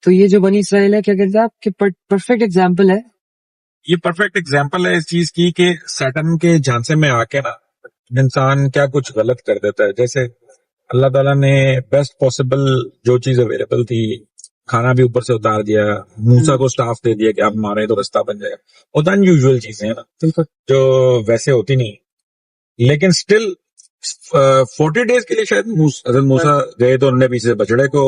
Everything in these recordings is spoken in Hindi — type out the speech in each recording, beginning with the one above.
तो ये जो बनी इसराइल है, क्या कहते हैं आप कि परफेक्ट एग्जाम्पल है। ये परफेक्ट एग्जाम्पल है इस चीज की कि सैटन के झांसे में आके ना इंसान क्या कुछ गलत कर देता है। जैसे अल्लाह ताला ने बेस्ट पॉसिबल जो चीज अवेलेबल थी, खाना भी ऊपर से उतार दिया, मूसा को स्टाफ दे दिया कि आप मारे तो रास्ता बन जाएगा। वो तो अनयूजुअल चीजें हैं ना, बिल्कुल। जो वैसे होती नहीं। लेकिन स्टिल 40 डेज के लिए शायद हजरत मूसा गए तो उन्होंने पीछे बछड़े को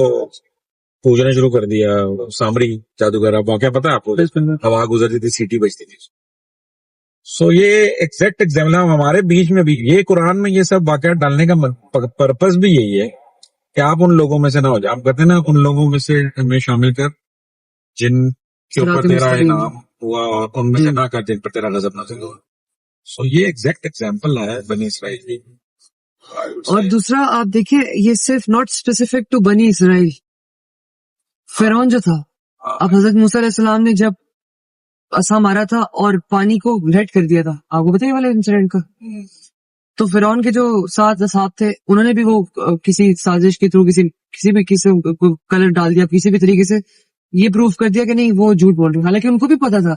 पूजना शुरू कर दिया। सामरी जादूगर, आप वाकया पता है आपको? बिल्कुल। हवा गुजरती थी, सीटी बजती थी। सो ये एग्जैक्ट एग्जाम्पल हमारे बीच में भी, ये कुरान में ये सब वाकया डालने का पर्पस भी यही है कि आप उन लोगों में से ना हो जाए। आप कहते हैं ना, उन लोगों में से हमें शामिल कर जिन के ऊपर तेरा इनाम हुआ, और उनमें से ना कर जिन पर तेरा गजब नाज़िल हुआ। सो ये एग्जैक्ट एग्जाम्पल है बनी इसराइल की। और दूसरा आप देखिए, ये सिर्फ नॉट स्पेसिफिक टू बनी इसराइल। फिरौन जो था, अब हजरत मूसा अलैहिस्सलाम ने जब असा मारा था और पानी को रेड कर दिया था, आपको पता है वाले इंसिडेंट का? तो फिरौन के जो साथ असहाब थे, उन्होंने भी वो किसी साजिश के थ्रू किसी भी कलर डाल दिया, किसी भी तरीके से ये प्रूफ कर दिया कि नहीं वो झूठ बोल रहे। हालांकि उनको भी पता था,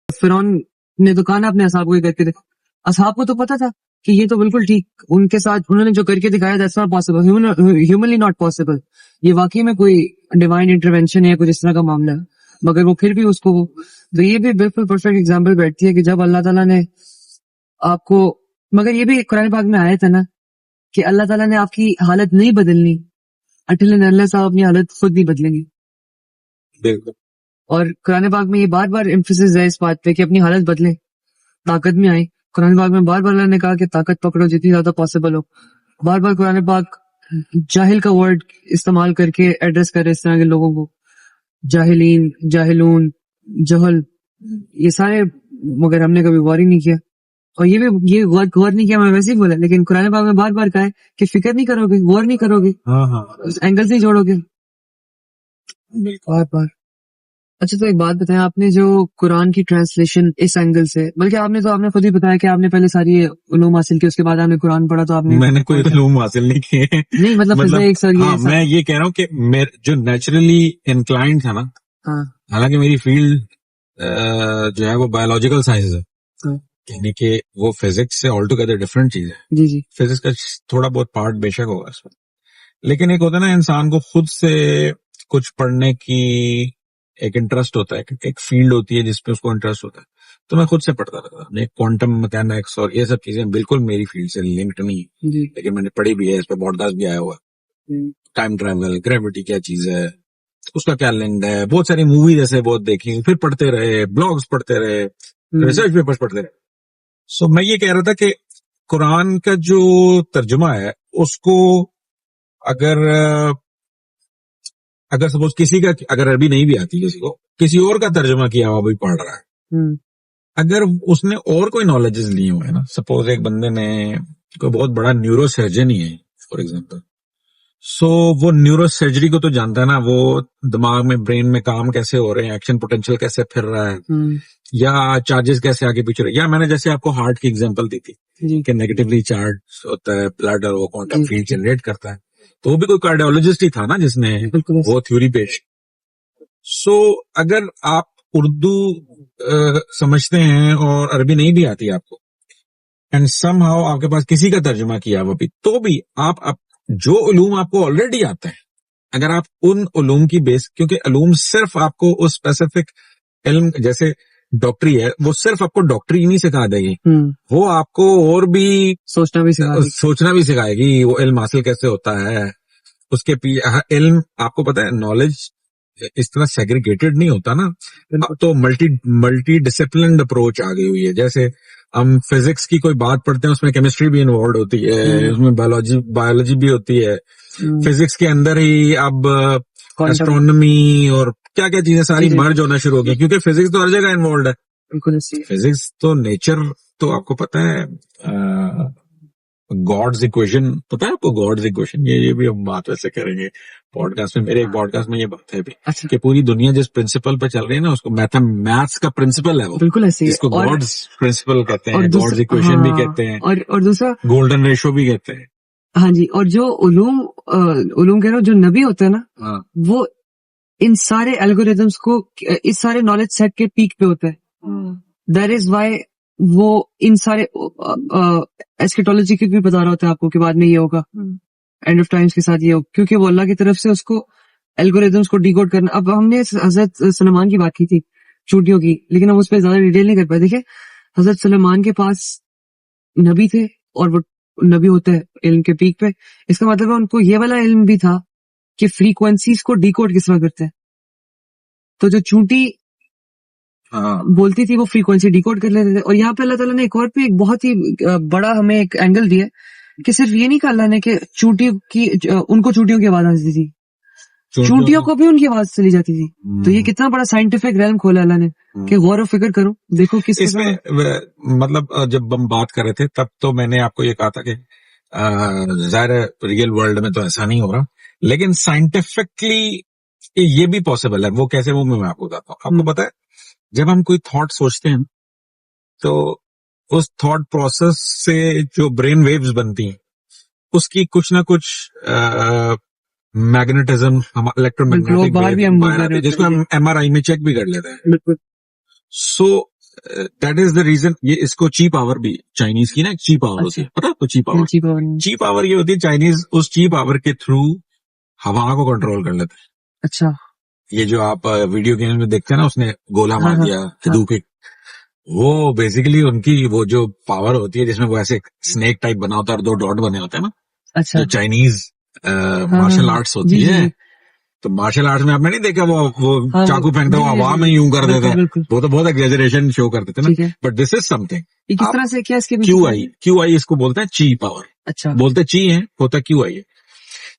फिरौन ने तो कहा ना अपने असहाब को ये करके देखो। असहाब को तो पता था कि ये तो बिल्कुल ठीक उनके साथ उन्होंने जो करके दिखाया, that's not possible, humanly not possible. ये वाकई में कोई डिवाइन इंटरवेंशन है, कुछ इस तरह का मामला है। मगर वो फिर भी उसको, तो ये भी बिल्कुल परफेक्ट एग्जाम्पल बैठती है कि जब अल्लाह ताला ने आपको, मगर ये भी कुरान पाक में आया था ना कि अल्लाह ताला ने आपकी हालत नहीं बदलनी अटिल अल्लाह साहब अपनी हालत खुद नहीं बदलेंगे। बिल्कुल। और कुरान पाक में ये बार बार एम्फेसिस है इस बात पे कि अपनी हालत बदले, ताकत में आए। कुरान पाक में बार बार अल्लाह ने कहा कि ताकत पकड़ो जितनी ज्यादा पॉसिबल हो। बार बार कुरान पाक जाहिल का वर्ड इस्तेमाल करके एड्रेस करे इस तरह के लोगों को, जाहिलीन, जाहिलून, जहल, ये सारे, मगर हमने कभी गौर ही नहीं किया। और ये भी ये गौर नहीं किया, मैं वैसे ही बोला, लेकिन कुरान पाक में बार बार कहा है कि फिक्र नहीं करोगे, गौर नहीं करोगे, उस एंगल से ही जोड़ोगे बार बार। अच्छा, तो एक बात बताएं, आपने जो कुरान की ट्रांसलेशन इस एंगल से, बल्कि आपने खुद ही बताया कि आपने पहले सारी उलूम हासिल की, उसके बाद आपने कुरान पढ़ा, तो आपने मैंने कोई उलूम हासिल नहीं किए। नहीं मतलब एक सर हाँ, मैं ये कह रहा हूँ कि जो नेचुरली इंक्लाइंड था ना, हालांकि मेरी फील्ड जो है वो बायोलॉजिकल साइंस है, यानी कि वो फिजिक्स से ऑल टुगेदर डिफरेंट चीज है। जी जी। फिजिक्स का थोड़ा बहुत पार्ट बेशक होगा इसमें, लेकिन एक होता है ना इंसान को खुद से कुछ पढ़ने की एक इंटरेस्ट होता है, एक फील्ड होती है जिसपे उसको इंटरेस्ट होता है। तो मैं खुद से पढ़ता रहता था। क्वांटम मैकेनिक्स और ये सब चीजें बिल्कुल मेरी फील्ड से लिंक्ड नहीं, लेकिन मैंने पढ़ी भी है, इस पर पॉडकास्ट भी आया हुआ है। टाइम ट्रैवल, ग्रेविटी क्या चीज है, उसका क्या लिंक है, बहुत सारी मूवी जैसे बहुत देखी, फिर पढ़ते रहे, ब्लॉग्स पढ़ते रहे, रिसर्च पेपर्स पढ़ते रहे। सो मैं ये कह रहा था कि कुरान का जो तर्जुमा है उसको अगर सपोज किसी का, अगर अरबी नहीं भी आती किसी को, किसी और का तर्जुमा किया हुआ भी पढ़ रहा है, अगर उसने और कोई नॉलेजेस लिए हुए हैं ना, सपोज एक बंदे ने कोई बहुत बड़ा न्यूरो सर्जन ही है फॉर एग्जांपल, सो वो न्यूरो सर्जरी को तो जानता है ना, वो दिमाग में, ब्रेन में काम कैसे हो रहे हैं, एक्शन पोटेंशियल कैसे फिर रहा है, या चार्जेस कैसे आगे पीछे रहे। या मैंने जैसे आपको हार्ट की एग्जांपल दी थी कि नेगेटिवली चार्ज होता है ब्लड और वो क्वांटम फील्ड जनरेट करता है, तो वो भी कोई कार्डियोलॉजिस्ट ही था ना जिसने वो थ्योरी पेश। सो अगर आप उर्दू समझते हैं और अरबी नहीं भी आती आपको, एंड समहाउ आपके पास किसी का तर्जुमा किया हुआ भी, तो भी आप जो उलूम आपको ऑलरेडी आता है, अगर आप उन उलूम की बेस, क्योंकि उलूम सिर्फ आपको उस स्पेसिफिक इल्म, जैसे डॉक्टरी है, वो सिर्फ आपको डॉक्टरी नहीं सिखा देगी, वो आपको और भी सोचना भी सिखाएगी, वो इल्म हासिल कैसे होता है, उसके इल्म, आपको पता है नॉलेज इस तरह सेग्रीगेटेड नहीं होता ना, अब तो मल्टी डिसिप्लिन अप्रोच आ गई हुई है। जैसे हम फिजिक्स की कोई बात पढ़ते हैं, उसमें केमिस्ट्री भी इन्वॉल्व होती है, उसमें बायोलॉजी भी होती है, फिजिक्स के अंदर ही अब एस्ट्रोनॉमी और क्या क्या चीजें सारी मर्ज होना शुरू हो गई, क्योंकि फिजिक्स तो हर जगह इन्वॉल्व है। फिजिक्स तो नेचर, तो आपको पता है गॉड्स इक्वेशन, पता है आपको गॉड्स इक्वेशन? ये भी हम बात वैसे करेंगे पॉडकास्ट में, मेरे एक पॉडकास्ट में ये बात है भी कि पूरी दुनिया जिस प्रिंसिपल पे चल रही है ना, उसको मैथ्स का प्रिंसिपल है वो, बिल्कुल ऐसे, जिसको गॉड्स प्रिंसिपल कहते हैं, गॉड्स इक्वेशन भी कहते हैं, और दूसरा गोल्डन रेशो भी कहते हैं। हाँ जी, और जो उलूम कह रहा हूँ, जो नबी होते हैं ना, वो इन सारे एल्गोरिदम्स को इस सारे नॉलेज सेट के पीक पे होता है। दैट इज वाई वो इन सारे एस्केटोलॉजी के भी बता रहा होता है आपको कि बाद में ये होगा, एंड ऑफ टाइम्स के साथ ये होगा, क्योंकि वो अल्लाह की तरफ से उसको एल्गोरिदम्स को डिकोड करना। अब हमने हजरत सलेमान की बात की थी चूटियों की, लेकिन हम उस पर ज्यादा डिटेल नहीं कर पाए। देखिए हजरत सलेमान के पास नबी थे और वो नबी होते हैं इल्म के पीक पे। इसका मतलब है उनको ये वाला इल्म भी था कि फ्रीक्वेंसीज को डिकोड किस तरह करते हैं। तो जो चूंटी बोलती थी वो फ्रीक्वेंसी डिकोड कर लेते थे। और यहाँ पे अल्लाह ताला ने एक और भी एक बहुत ही बड़ा हमें एक एंगल दिया कि सिर्फ ये नहीं कहा अल्लाह ने कि चूंटियों की उनको चूंटियों की आवाज आती थी, चूंटियों को भी उनकी आवाज चली जाती थी। तो ये कितना बड़ा साइंटिफिक रेल्म खोला अल्लाह ने कि गौर और फिक्र करो, देखो किस इसमें मतलब जब हम बात कर रहे थे तब तो मैंने आपको ये कहा था कि जाहिर है रियल वर्ल्ड में तो ऐसा नहीं हो रहा, लेकिन साइंटिफिकली ये भी पॉसिबल है। वो कैसे, वो मैं आपको बताता हूँ। आपको पता है जब हम कोई थॉट सोचते हैं तो उस थॉट प्रोसेस से जो ब्रेन वेव्स बनती हैं उसकी कुछ ना कुछ मैग्नेटिज्म, इलेक्ट्रोमैग्नेटिक, जिसको हम MRI में चेक भी कर लेते हैं। So that is the reason. ये इसको ची पावर भी चाइनीज की ना ची पावर होती है, पता है? तो ची पावर ये होती है, चाइनीज उस ची पावर के थ्रू हवा को कंट्रोल कर लेते हैं। अच्छा, ये जो आप वीडियो गेम में देखते हैं ना, उसने गोला मार दिया हिंदू के, वो बेसिकली उनकी वो जो पावर होती है जिसमें वो ऐसे स्नेक टाइप बना होता है और 2 डॉट बने होते हैं ना। अच्छा, जो चाइनीज मार्शल आर्ट्स होती है, तो मार्शल आर्ट्स में आपने नहीं देखा वो चाकू फेंकते वो हवा में यूं कर देते हैं, वो तो बहुत एग्जैजरेशन शो करते थे ना। But this is something. किस तरह से क्या इसके QI इसको बोलते हैं ची पावर। अच्छा, बोलते ची है, होता QI है।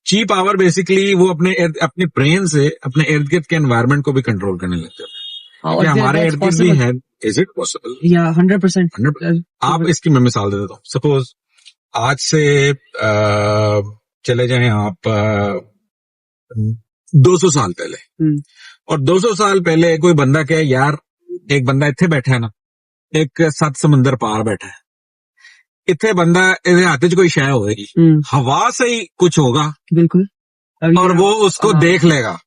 ची पावर बेसिकली वो अपने ब्रेन से अपने इर्द गिर्द के एनवायरमेंट को भी कंट्रोल करने लगते हैं। क्योंकि हमारे इर्द गिर्द भी है। Is it possible? या 100%। आप इसकी मैं मिसाल दे देता हूँ। सपोज आज से चले जाएं आप 200 साल पहले, और 200 साल पहले कोई बंदा कहे यार एक बंदा इत्थे बैठा है ना, एक 7 समंदर पार बैठा है, इत्थे बंदा इहदे हाथ च कोई शय होगी, हवा से ही कुछ होगा, बिल्कुल, और वो उसको देख लेगा,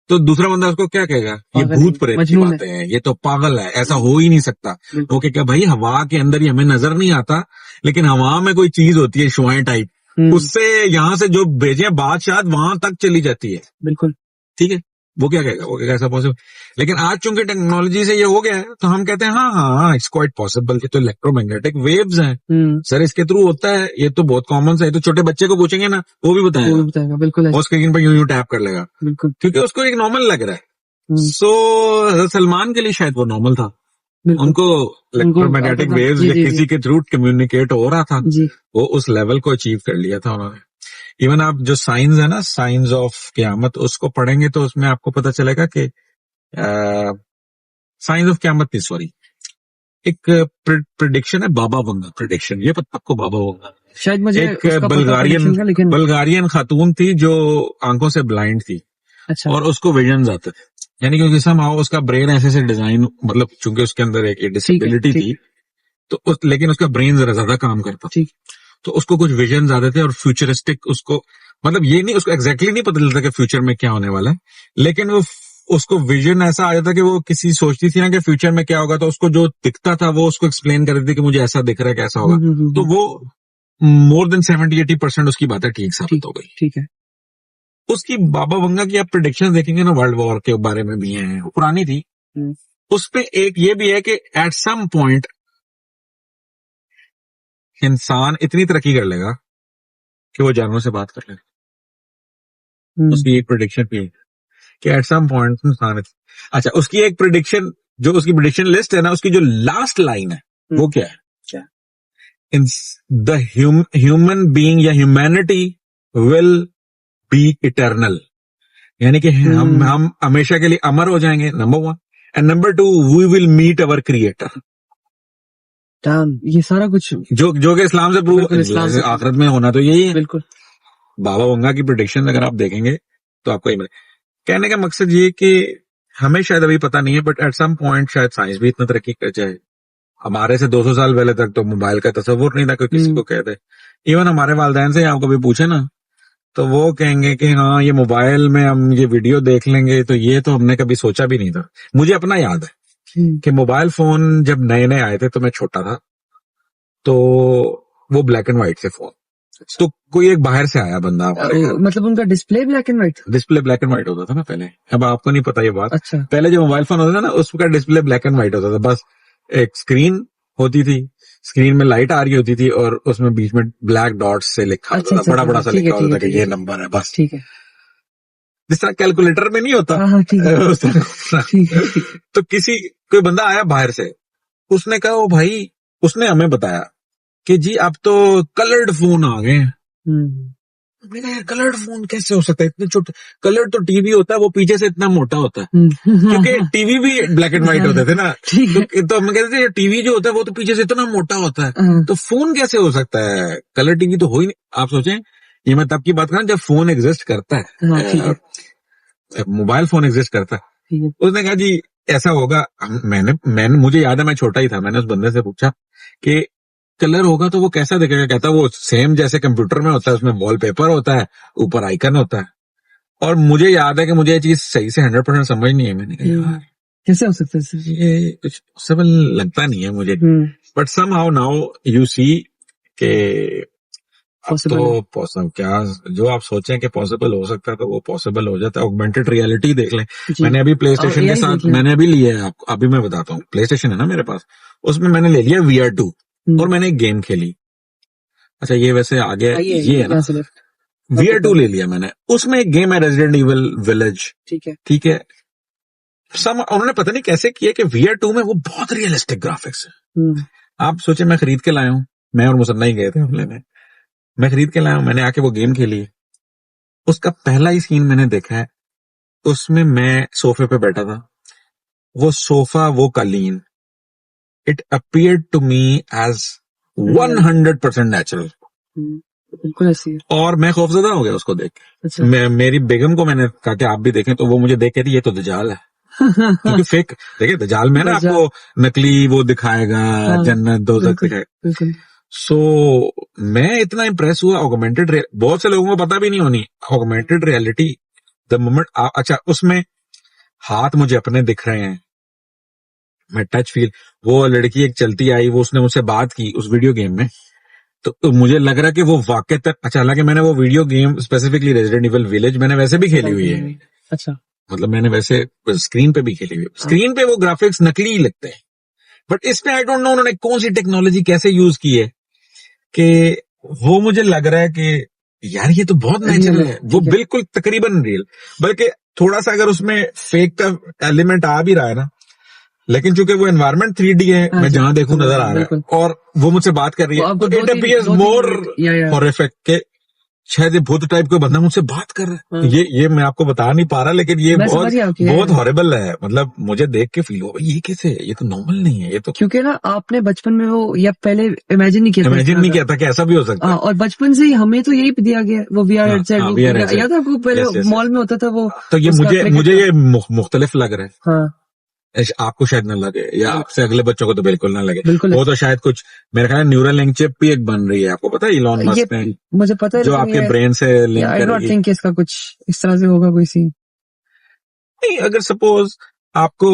तो दूसरा बंदा उसको क्या कहेगा? ये भूत प्रेत की बातें हैं, ये तो पागल है, ऐसा हो ही नहीं सकता। वो क्या भाई हवा के अंदर ही हमें नजर नहीं आता, लेकिन हवा में कोई चीज होती है शुआएं टाइप, उससे यहाँ से जो भेजे बादशाह वहां तक चली जाती है। बिल्कुल ठीक है, वो क्या कहेगा? वो कहेगा ऐसा पॉसिबल। लेकिन आज चूंकि टेक्नोलॉजी से ये हो गया है तो हम कहते हैं हाँ इट्स क्वाइट पॉसिबल। ये तो इलेक्ट्रोमैग्नेटिक वेव्स हैं सर, इसके थ्रू होता है, ये तो बहुत कॉमन सा है। तो छोटे बच्चे को पूछेंगे ना, वो भी बताएगा बिल्कुल, वो स्क्रीन पर यूं टैप कर लेगा बिल्कुल, क्योंकि उसको एक नॉर्मल लग रहा है। सो सलमान के लिए शायद वो नॉर्मल था, उनको इलेक्ट्रोमैग्नेटिक वेव्स या किसी के थ्रू कम्युनिकेट हो रहा था, वो उस लेवल को अचीव कर लिया था उन्होंने। इवन आप जो साइंस है ना, साइंस ऑफ क़यामत, उसको पढ़ेंगे तो उसमें आपको पता चलेगा कि साइंस ऑफ क़यामत नहीं, सॉरी, एक प्रेडिक्शन है बाबा वंगा प्रेडिक्शन। ये पता आपको बाबा वंगा? शायद मुझे एक बल्गारियन खातून थी जो आंखों से ब्लाइंड थी। अच्छा। और उसको विजन्स आते थे, यानी कि समहाउ उसका ब्रेन ऐसे डिजाइन, मतलब चूंकि उसके अंदर एक डिसेबिलिटी थी तो लेकिन उसका ब्रेन जरा ज्यादा काम करता, तो उसको कुछ विजन्स आते थे और फ्यूचरिस्टिक, उसको मतलब ये नहीं, उसको एग्जैक्टली नहीं पता चलता कि फ्यूचर में क्या होने वाला है, लेकिन वो उसको विजन ऐसा आ जाता कि वो किसी सोचती थी ना कि फ्यूचर में क्या होगा, तो उसको जो दिखता था वो उसको एक्सप्लेन कर देती थी कि मुझे ऐसा दिख रहा है, कैसा होगा। तो वो मोर देन 70-80% उसकी बातें ठीक साबित हो गई। ठीक है। उसकी बाबा वंगा की आप प्रेडिक्शन देखेंगे ना, वर्ल्ड वॉर के बारे में भी हैं, पुरानी थी। उस पे एक ये भी है कि एट सम पॉइंट इंसान इतनी तरक्की कर लेगा कि वो जानवरों से बात कर लेगा। उसकी एक प्रेडिक्शन भी है कि एट सम पॉइंट इंसान, अच्छा उसकी एक प्रेडिक्शन, जो उसकी प्रेडिक्शन लिस्ट है ना, उसकी जो लास्ट लाइन है वो क्या है? क्या? इन द ह्यूमन बीइंग या ह्यूमैनिटी विल बी इटर्नल, यानी कि हम हमेशा के लिए अमर हो जाएंगे, number 1, and number 2 we will meet our creator. ये सारा कुछ जो कि इस्लाम से प्रूव, आखिरत में होना तो यही है। बिल्कुल। बाबा वंगा की प्रेडिक्शन अगर आप देखेंगे तो आपको ये कहने का मकसद ये कि हमें शायद अभी पता नहीं है, बट एट सम पॉइंट शायद साइंस भी इतना तरक्की कर जाए। हमारे से 200 साल पहले तक तो मोबाइल का तस्वुर नहीं था, कोई किसी को कहते। इवन हमारे वालिदैन से आप कभी पूछे ना तो वो कहेंगे कि हाँ ये मोबाइल में हम ये वीडियो देख लेंगे, तो ये तो हमने कभी सोचा भी नहीं था। मुझे अपना याद है कि मोबाइल फोन जब नए नए आए थे तो मैं छोटा था, तो वो ब्लैक एंड व्हाइट थे फोन। तो कोई एक बाहर से आया बंदा हमारे घर, मतलब उनका display black and white? Display black and white होता था ना पहले, अब आपको नहीं पता ये बात। अच्छा। पहले जो मोबाइल फोन होता था ना उसका डिस्प्ले ब्लैक एंड व्हाइट होता था, बस एक स्क्रीन होती थी, स्क्रीन में लाइट आ रही होती थी और उसमें बीच में ब्लैक डॉट्स से लिखा होता था, बड़ा बड़ा सा लिखा होता था कि ये नंबर है, बस। ठीक है। जिस तरह कैलकुलेटर में नहीं होता, उस तरह। तो कोई बंदा आया बाहर से, उसने कहा ओ भाई, उसने हमें बताया कि जी अब तो कलर्ड फोन आ गए हैं। मैंने यार कलर्ड फोन कैसे हो सकता है, इतने छोटे? कलर्ड तो टीवी होता है, वो पीछे से इतना मोटा होता है, क्योंकि टीवी भी ब्लैक एंड व्हाइट होते थे ना। तो हम कहते थे टीवी जो होता है वो तो पीछे से इतना मोटा होता है, तो फोन कैसे हो सकता है? कलर टीवी तो हो ही नहीं। आप सोचें, ये मैं तब की बात कर रहा हूं जब फोन एग्जिस्ट करता है, मोबाइल फोन एग्जिस्ट करता है। उसने कहा जी ऐसा होगा। मैंने मुझे याद है मैं छोटा ही था, मैंने उस बंदे से पूछा कि कलर होगा तो वो कैसा दिखेगा? कहता वो सेम जैसे कंप्यूटर में होता है, उसमें वॉलपेपर होता है, ऊपर आइकन होता है। और मुझे याद है कि मुझे ये चीज सही से 100% समझ नहीं है। मैंने कहा यार कैसे हो सकता है, ये कुछ पॉसिबल लगता नहीं है मुझे। But somehow now you see के तो पॉसिबल, क्या जो आप सोचें कि पॉसिबल हो सकता है तो वो पॉसिबल हो जाता है। ऑगमेंटेड रियलिटी देख लें। मैंने अभी प्ले स्टेशन के साथ मैंने अभी लिया है, आपको अभी मैं बताता हूँ। प्ले स्टेशन है ना मेरे पास, उसमें मैंने ले लिया VR2 और मैंने एक गेम खेली। अच्छा ये वैसे आगे ये है ना, VR2 ले लिया मैंने, उसमें एक गेम है रेजिडेंट इविल विलेज। ठीक है। उन्होंने पता नहीं कैसे किया कि VR2 में वो बहुत रियलिस्टिक ग्राफिक्स है। आप सोचे मैं खरीद के लाया हूँ, मैं और मुसन्ना ही गए थे हमले में, मैं खरीद के लाया हूं, मैंने आके वो गेम खेली। उसका पहला ही सीन मैंने देखा है, उसमें मैं सोफे पे बैठा था, वो सोफा, वो कालीन, it appeared to me as 100% natural. बिल्कुल ऐसी। और मैं खौफजदा हो गया उसको देख के। अच्छा। मेरी बेगम को मैंने कहा कि आप भी देखें, तो वो मुझे देख के थी ये तो दजाल है। क्योंकि फेक, देखिए दजाल में ना आपको नकली वो दिखाएगा, जन्नत दोज़ख दिखाएगा। सो मैं इतना इम्प्रेस हुआ। ऑगमेंटेड बहुत से लोगों को पता भी नहीं होनी ऑगमेंटेड रियलिटी द मोमेंट। अच्छा उसमें हाथ मुझे अपने दिख रहे हैं, मैं टच फील, वो लड़की एक चलती आई, वो उसने मुझसे बात की उस वीडियो गेम में, तो मुझे लग रहा कि वो वाकई तक। अच्छा हालांकि मैंने वो video game specifically resident evil village मैंने वैसे भी खेली हुई है। अच्छा मतलब मैंने वैसे स्क्रीन पे भी खेली हुई है, स्क्रीन पे वो ग्राफिक्स नकली ही लगते हैं, बट इसमें आई डोंट नो उन्होंने कौन सी टेक्नोलॉजी कैसे यूज की है कि वो मुझे लग रहा है कि यार ये तो बहुत नेचुरल है, वो बिल्कुल तकरीबन रियल, बल्कि थोड़ा सा अगर उसमें फेक का एलिमेंट आ भी रहा है ना, लेकिन चूंकि वो एनवायरनमेंट 3D है, मैं जहां देखूं नजर आ रहा है, और वो मुझसे बात कर रही है, इट अपीयर्स मोर हॉरिफिक के शायद ये भूत टाइप का बंदा मुझसे बात कर रहा है। ये मैं आपको बता नहीं पा रहा, लेकिन ये बहुत हॉरिबल है। मतलब मुझे देख के फील हुआ ये कैसे, ये तो नॉर्मल नहीं है, ये तो क्योंकि ना आपने बचपन में वो या पहले इमेजिन नहीं किया था कि ऐसा भी हो सकता है। और बचपन से ही हमें तो यही दिया गया, वो VR हेडसेट याद है आपको, पहले मॉल में होता था वो। तो ये मुझे ये मुख्तलिफ लग रहा है। आपको शायद ना लगे, या आपसे अगले बच्चों को तो बिल्कुल ना लगे। वो तो शायद कुछ मेरे ख्याल न्यूरल लिंक चिप भी एक बन रही है, आपको पता है इलॉन मस्क ने, मुझे पता है, जो आपके ब्रेन से लिंक करेगी। आई डोंट थिंक इसका कुछ इस तरह से होगा कोई सीन। नहीं, अगर सपोज आपको